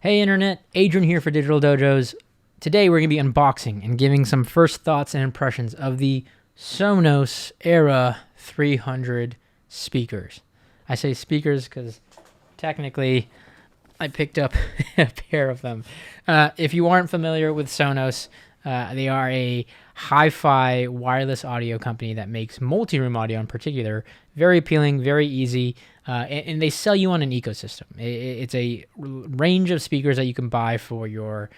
Hey Internet, Adrian here for Digital Dojos. Today we're going to be unboxing and giving some first thoughts and impressions of the Sonos Era 300 speakers. I say speakers because technically I picked up a pair of them. If you aren't familiar with Sonos, they are a hi-fi wireless audio company that makes multi-room audio in particular. Very appealing, very easy, and they sell you on an ecosystem. It's a range of speakers that you can buy for your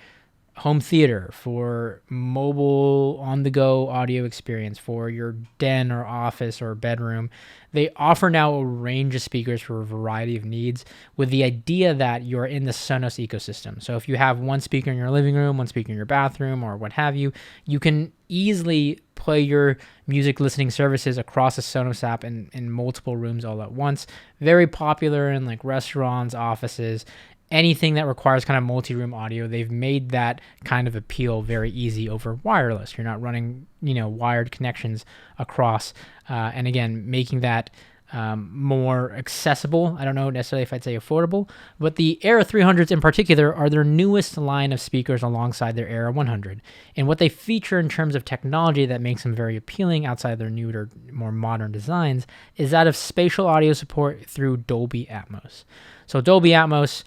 home theater, for mobile on-the-go audio experience, for your den or office or bedroom. They offer now a range of speakers for a variety of needs with the idea that you're in the Sonos ecosystem. So if you have one speaker in your living room, one speaker in your bathroom, or what have you, you can easily play your music listening services across a Sonos app in multiple rooms all at once. Very popular in like restaurants, offices, anything that requires kind of multi-room audio. They've made that kind of appeal very easy over wireless. You're not running, wired connections across, and again, making that more accessible. I don't know necessarily if I'd say affordable, but the Era 300s in particular are their newest line of speakers alongside their Era 100. And what they feature in terms of technology that makes them very appealing outside their newer, more modern designs is that of spatial audio support through Dolby Atmos. So Dolby Atmos,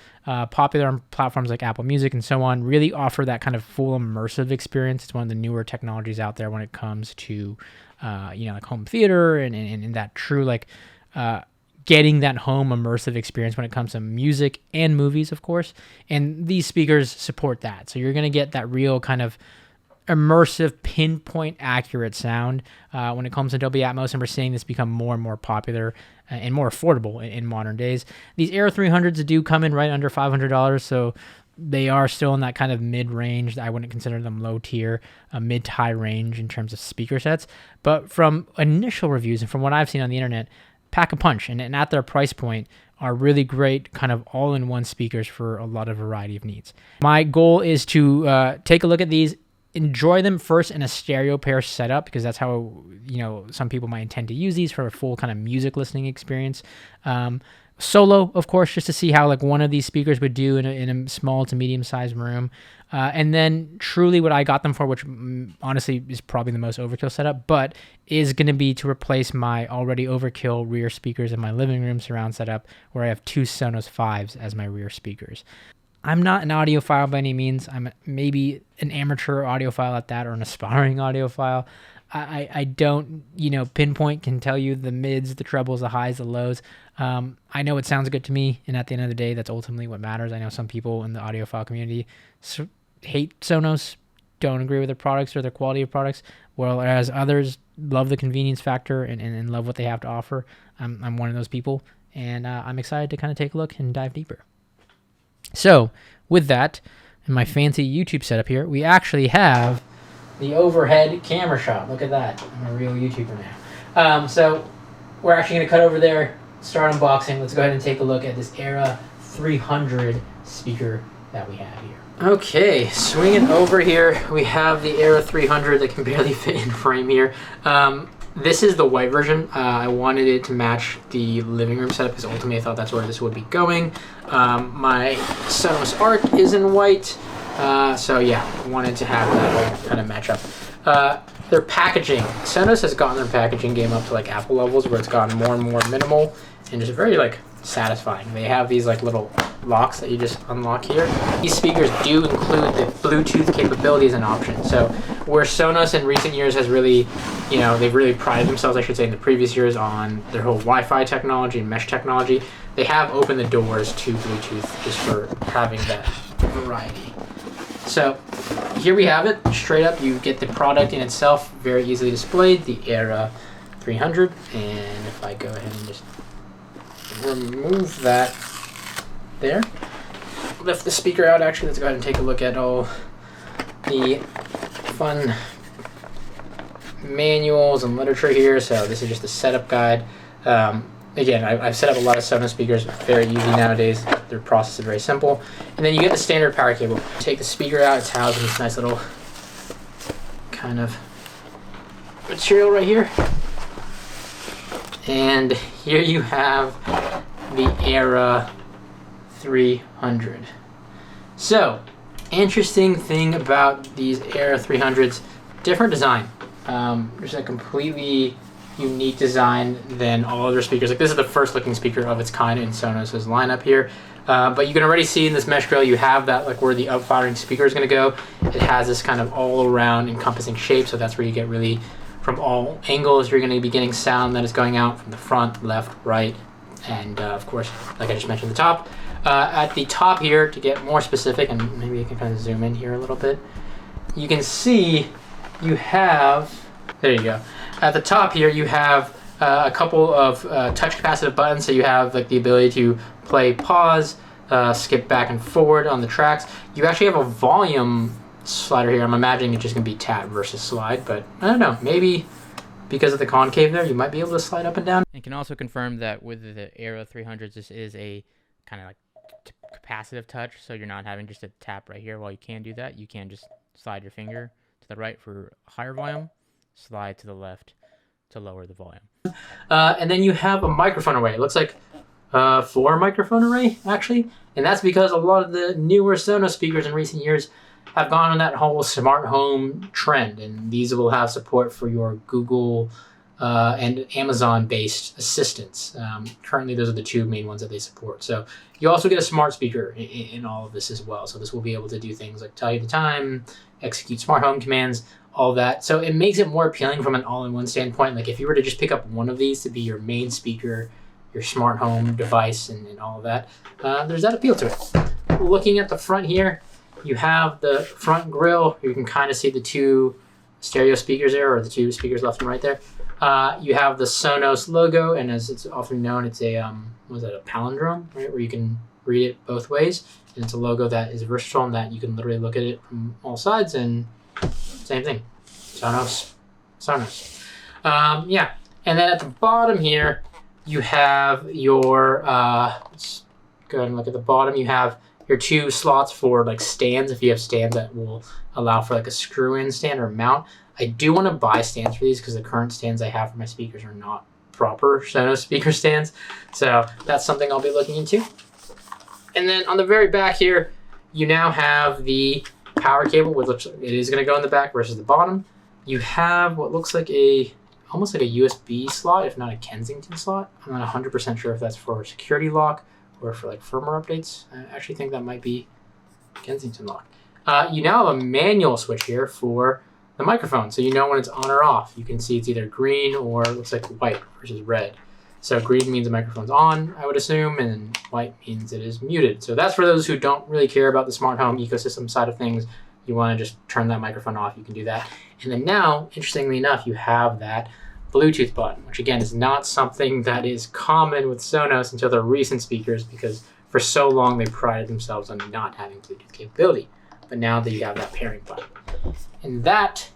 popular on platforms like Apple Music and so on, really offer that kind of full immersive experience. It's one of the newer technologies out there when it comes to, like home theater and that true getting that home immersive experience when it comes to music and movies, of course. And these speakers support that. So you're going to get that real kind of immersive, pinpoint accurate sound when it comes to Dolby Atmos, and we're seeing this become more and more popular and more affordable in modern days. These Era 300s do come in right under $500, so they are still in that kind of mid-range. I wouldn't consider them low tier, mid to high range in terms of speaker sets. But from initial reviews and from what I've seen on the internet, pack a punch, and at their price point are really great kind of all-in-one speakers for a lot of variety of needs. My goal is to take a look at these, enjoy them first in a stereo pair setup, because that's how some people might intend to use these for a full kind of music listening experience. Solo, of course, just to see how one of these speakers would do in a small to medium sized room, and then truly what I got them for, which honestly is probably the most overkill setup, but is going to be to replace my already overkill rear speakers in my living room surround setup, where I have two Sonos 5s as my rear speakers. I'm not an audiophile by any means. I'm maybe an amateur audiophile at that, or an aspiring audiophile. I don't, pinpoint, can tell you the mids, the trebles, the highs, the lows. I know it sounds good to me, and at the end of the day, that's ultimately what matters. I know some people in the audiophile community hate Sonos, don't agree with their products or their quality of products, whereas others love the convenience factor and love what they have to offer. I'm one of those people, and I'm excited to kind of take a look and dive deeper. So, with that, in my fancy YouTube setup here, we actually have the overhead camera shot. Look at that. I'm a real YouTuber now. So, we're actually going to cut over there, start unboxing. Let's go ahead and take a look at this Era 300 speaker that we have here. Okay, swinging over here, we have the Era 300 that can barely fit in frame here. This is the white version. I wanted it to match the living room setup because ultimately I thought that's where this would be going. My Sonos art is in white, so yeah, wanted to have that all kind of match up. Their packaging, Sonos has gotten their packaging game up to Apple levels, where it's gotten more and more minimal and just very satisfying. They have these little locks that you just unlock here. These speakers do include the Bluetooth capabilities and options. So where Sonos in recent years has really, they've really prided themselves, I should say, in the previous years on their whole Wi-Fi technology and mesh technology, they have opened the doors to Bluetooth just for having that variety. So here we have it. Straight up, you get the product in itself, very easily displayed, the Era 300. And if I go ahead and just remove that there, lift the speaker out. Actually, let's go ahead and take a look at all the fun manuals and literature here. So this is just a setup guide. Again, I've set up a lot of Sonos speakers, very easy nowadays. Their process is very simple. And then you get the standard power cable. Take the speaker out, it's housed in this nice little kind of material right here. And here you have the Era 300. So, interesting thing about these Era 300s, different design. There's a completely unique design than all other speakers. Like, this is the first looking speaker of its kind in Sonos' lineup here. But you can already see in this mesh grill, you have that, like, where the up-firing speaker is going to go. It has this kind of all-around encompassing shape, so that's where you get really, from all angles, you're going to be getting sound that is going out from the front, left, right, and of course, like I just mentioned, the top. At the top here, to get more specific, and maybe you can kind of zoom in here a little bit, you can see you have, there you go. At the top here, you have a couple of touch capacitive buttons, so you have like the ability to play, pause, skip back and forward on the tracks. You actually have a volume slider here. I'm imagining it's just going to be tap versus slide, but I don't know. Maybe because of the concave there, you might be able to slide up and down. And can also confirm that with the Era 300s, this is a kind of like capacitive touch, so you're not having just a tap right here. While you can do that, you can just slide your finger to the right for higher volume, slide to the left to lower the volume. And then you have a microphone array. It looks like 4 microphone array, actually. And that's because a lot of the newer Sonos speakers in recent years have gone on that whole smart home trend. And these will have support for your Google and Amazon-based assistants. Currently, those are the 2 main ones that they support. So you also get a smart speaker in all of this as well. So this will be able to do things like tell you the time, execute smart home commands, all that. So it makes it more appealing from an all-in-one standpoint. Like if you were to just pick up one of these to be your main speaker, your smart home device, and all of that, there's that appeal to it. Looking at the front here, you have the front grille. You can kind of see the 2 stereo speakers there, or the 2 speakers left and right there. You have the Sonos logo, and as it's often known, it's a what is that, a palindrome, right? Where you can read it both ways, and it's a logo that is versatile and that you can literally look at it from all sides and same thing. Sonos. Yeah, and then at the bottom here, you have your let's go ahead and look at the bottom. You have your 2 slots for like stands, if you have stands that will allow for like a screw-in stand or mount. I do want to buy stands for these because the current stands I have for my speakers are not proper Sonos speaker stands. So that's something I'll be looking into. And then on the very back here, you now have the power cable, which it is going to go in the back versus the bottom. You have what looks like almost like a USB slot, if not a Kensington slot. I'm not 100% sure if that's for security lock or for like firmware updates. I actually think that might be Kensington lock. You now have a manual switch here for the microphone, so you know when it's on or off. You can see it's either green or it looks like white versus red. So green means the microphone's on, I would assume, and white means it is muted. So that's for those who don't really care about the smart home ecosystem side of things. You want to just turn that microphone off, you can do that. And then now, interestingly enough, you have that Bluetooth button, which again is not something that is common with Sonos until their recent speakers, because for so long they prided themselves on not having Bluetooth capability. But now that you have that pairing button. And that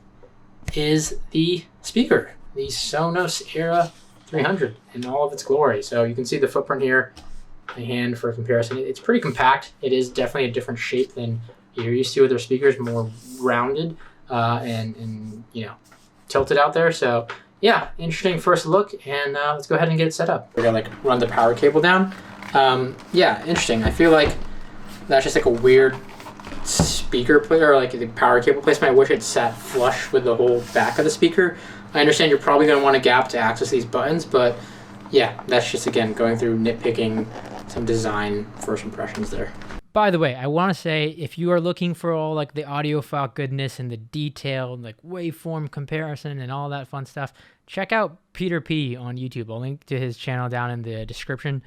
is the speaker, the Sonos Era 300 in all of its glory. So you can see the footprint here, my hand for comparison. It's pretty compact. It is definitely a different shape than you're used to with their speakers, more rounded and you know, tilted out there. So yeah, interesting first look, and let's go ahead and get it set up. We're gonna like run the power cable down. Yeah, interesting. I feel like that's just like a weird speaker player, or like the power cable placement. I wish it sat flush with the whole back of the speaker. I understand you're probably going to want a gap to access these buttons, but yeah, that's just, again, going through nitpicking some design first impressions there. By the way, I want to say, if you are looking for all like the audiophile goodness and the detailed like waveform comparison and all that fun stuff, check out Peter P on YouTube. I'll link to his channel down in the description.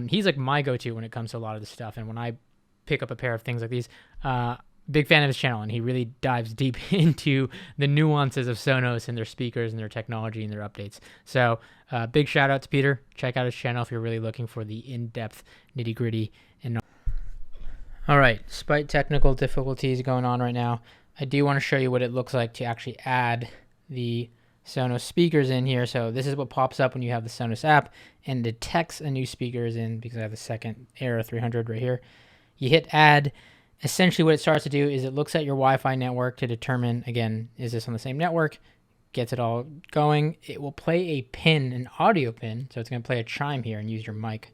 He's like my go-to when it comes to a lot of this stuff, and when I pick up a pair of things like these, big fan of his channel, and he really dives deep into the nuances of Sonos and their speakers and their technology and their updates. So big shout out to Peter. Check out his channel if you're really looking for the in-depth nitty-gritty. And all right, despite technical difficulties going on right now, I do want to show you what it looks like to actually add the Sonos speakers in here. So this is what pops up when you have the Sonos app and detects a new speaker is in, because I have the second Era 300 right here. You hit add. Essentially what it starts to do is it looks at your Wi-Fi network to determine, again, is this on the same network? Gets it all going. It will play a pin, an audio pin, so it's going to play a chime here and use your mic.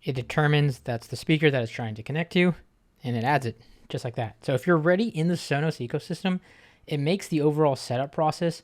It determines that's the speaker that it's trying to connect to, and it adds it just like that. So if you're already in the Sonos ecosystem, it makes the overall setup process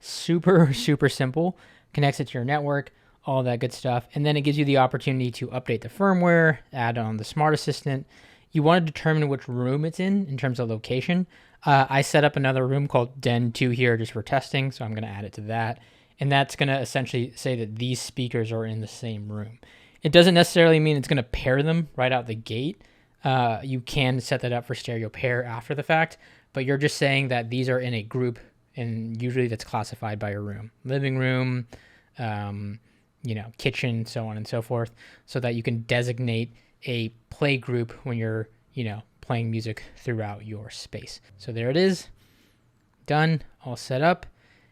super, super simple, connects it to your network, all that good stuff. And then it gives you the opportunity to update the firmware, add on the smart assistant. You want to determine which room it's in terms of location. I set up another room called Den 2 here just for testing, so I'm going to add it to that. And that's going to essentially say that these speakers are in the same room. It doesn't necessarily mean it's going to pair them right out the gate. You can set that up for stereo pair after the fact, but you're just saying that these are in a group, and usually that's classified by your room. Living room, kitchen, so on and so forth, so that you can designate a play group when you're, playing music throughout your space. So there it is. Done. All set up.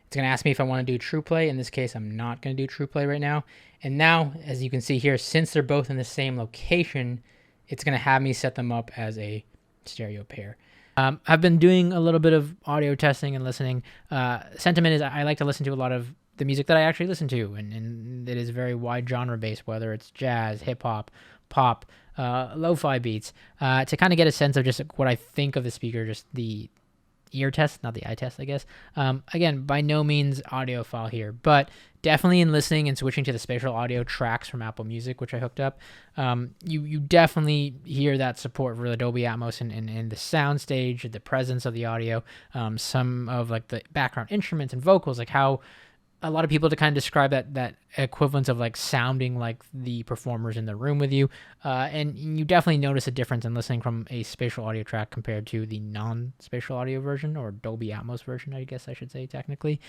It's going to ask me if I want to do true play. In this case, I'm not going to do true play right now. And now, as you can see here, since they're both in the same location, it's going to have me set them up as a stereo pair. I've been doing a little bit of audio testing and listening. Sentiment is I like to listen to a lot of the music that I actually listen to, and it is very wide genre based, whether it's jazz, hip hop, pop, lo-fi beats, to kind of get a sense of just what I think of the speaker, just the ear test, not the eye test, I guess. Again, by no means audiophile here, but definitely in listening and switching to the spatial audio tracks from Apple Music, which I hooked up, you definitely hear that support for the Dolby Atmos and the sound stage, the presence of the audio, some of like the background instruments and vocals, like how a lot of people to kind of describe that equivalence of like sounding like the performers in the room with you. And you definitely notice a difference in listening from a spatial audio track compared to the non-spatial audio version, or Dolby Atmos version, I guess I should say technically.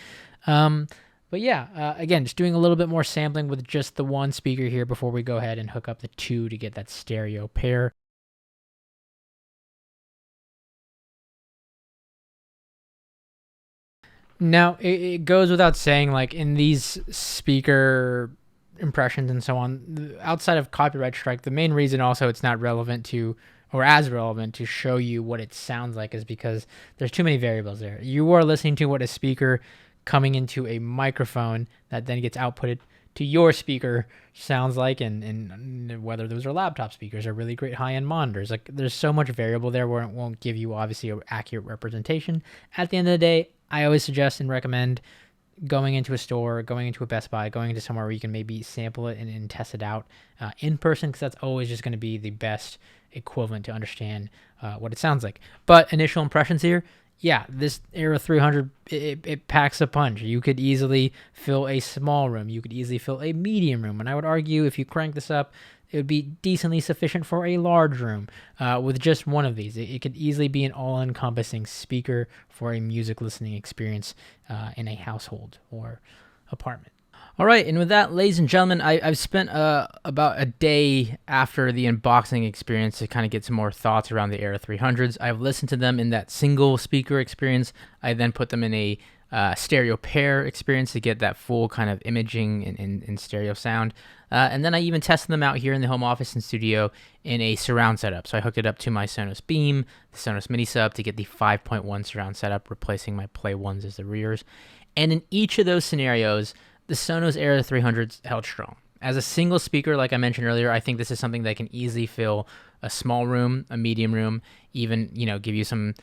But yeah, again, just doing a little bit more sampling with just the one speaker here before we go ahead and hook up the two to get that stereo pair. Now, it goes without saying, like in these speaker impressions and so on, outside of copyright strike, the main reason also it's not relevant to, or as relevant to show you what it sounds like, is because there's too many variables there. You are listening to what a speaker coming into a microphone that then gets outputted to your speaker sounds like, and whether those are laptop speakers or really great high-end monitors. Like there's so much variable there where it won't give you obviously an accurate representation. At the end of the day, I always suggest and recommend going into a store, going into a Best Buy, going into somewhere where you can maybe sample it and test it out in person, because that's always just going to be the best equivalent to understand what it sounds like. But initial impressions here, yeah, this Era 300, it packs a punch. You could easily fill a small room. You could easily fill a medium room. And I would argue if you crank this up, it would be decently sufficient for a large room with just one of these. It could easily be an all-encompassing speaker for a music listening experience in a household or apartment. All right, and with that, ladies and gentlemen, I've spent about a day after the unboxing experience to kind of get some more thoughts around the Era 300s. I've listened to them in that single speaker experience. I then put them in a stereo pair experience to get that full kind of imaging and stereo sound. And then I even tested them out here in the home office and studio in a surround setup. So I hooked it up to my Sonos Beam, the Sonos Mini Sub, to get the 5.1 surround setup, replacing my Play 1s as the rears. And in each of those scenarios, the Sonos Era 300s held strong. As a single speaker, like I mentioned earlier, I think this is something that can easily fill a small room, a medium room, even give you some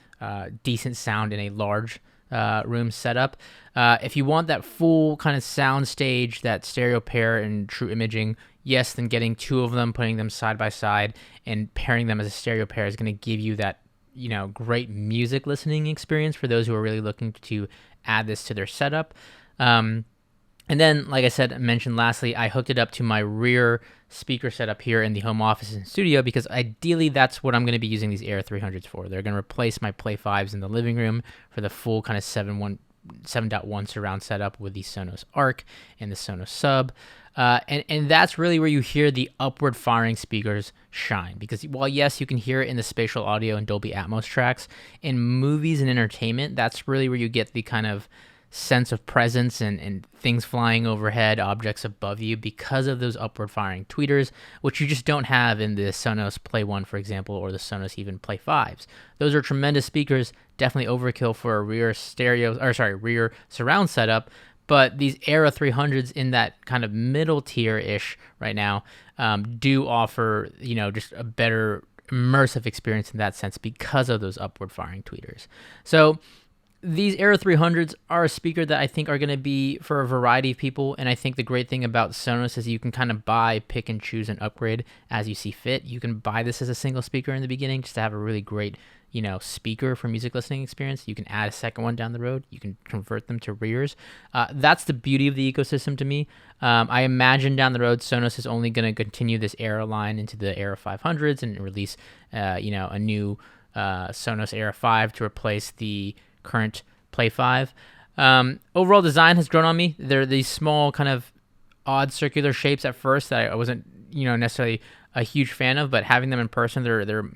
decent sound in a large room setup. If you want that full kind of sound stage, that stereo pair and true imaging, yes, then getting two of them, putting them side by side and pairing them as a stereo pair is going to give you that great music listening experience for those who are really looking to add this to their setup. And then, like I mentioned lastly, I hooked it up to my rear speaker setup here in the home office and studio, because ideally that's what I'm going to be using these Era 300s for. They're going to replace my Play 5s in the living room for the full kind of 7.1 surround setup with the Sonos Arc and the Sonos Sub. And that's really where you hear the upward firing speakers shine, because while yes, you can hear it in the spatial audio and Dolby Atmos tracks, in movies and entertainment, that's really where you get the kind of sense of presence and things flying overhead, objects above you, because of those upward firing tweeters, which you just don't have in the Sonos Play 1, for example, or the Sonos even Play 5s. Those are tremendous speakers, definitely overkill for a rear surround setup. But these Era 300s in that kind of middle tier-ish right now, do offer, just a better immersive experience in that sense because of those upward firing tweeters. So these Era 300s are a speaker that I think are going to be for a variety of people, and I think the great thing about Sonos is you can kind of buy, pick, and choose and upgrade as you see fit. You can buy this as a single speaker in the beginning just to have a really great, speaker for music listening experience. You can add a second one down the road. You can convert them to rears. That's the beauty of the ecosystem to me. I imagine down the road, Sonos is only going to continue this Era line into the Era 500s and release, a new Sonos Era 5 to replace the current Play 5. Overall design has grown on me. They're these small kind of odd circular shapes at first that I wasn't, necessarily a huge fan of, but having them in person, they're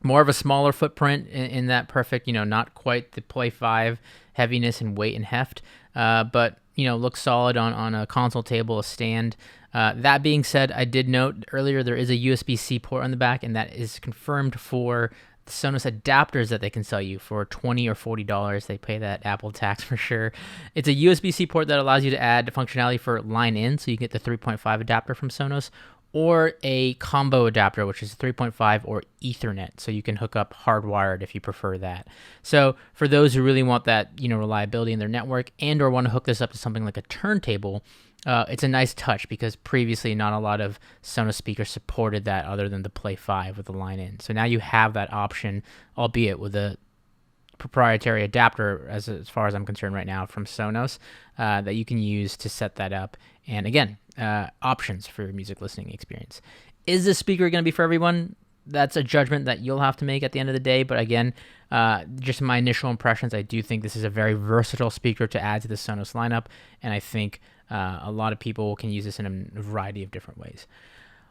more of a smaller footprint in that perfect, not quite the Play 5 heaviness and weight and heft, but, looks solid on a console table, a stand. That being said, I did note earlier there is a USB-C port on the back, and that is confirmed for the Sonos adapters that they can sell you for $20 or $40. They pay that Apple tax for sure. It's a USB-C port that allows you to add functionality for line in, so you get the 3.5 adapter from Sonos, or a combo adapter, which is 3.5 or Ethernet, so you can hook up hardwired if you prefer that. So for those who really want that, reliability in their network and or want to hook this up to something like a turntable, it's a nice touch because previously not a lot of Sonos speakers supported that other than the Play 5 with the line in. So now you have that option, albeit with a proprietary adapter, as far as I'm concerned right now, from Sonos, that you can use to set that up. And again, options for your music listening experience. Is this speaker going to be for everyone? That's a judgment that you'll have to make at the end of the day. But again, just my initial impressions, I do think this is a very versatile speaker to add to the Sonos lineup. And I think a lot of people can use this in a variety of different ways.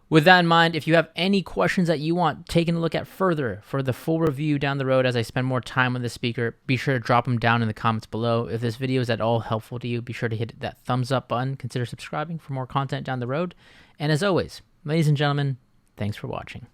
With that in mind, if you have any questions that you want taken a look at further for the full review down the road as I spend more time on this speaker, be sure to drop them down in the comments below. If this video is at all helpful to you, be sure to hit that thumbs up button. Consider subscribing for more content down the road. And as always, ladies and gentlemen, thanks for watching.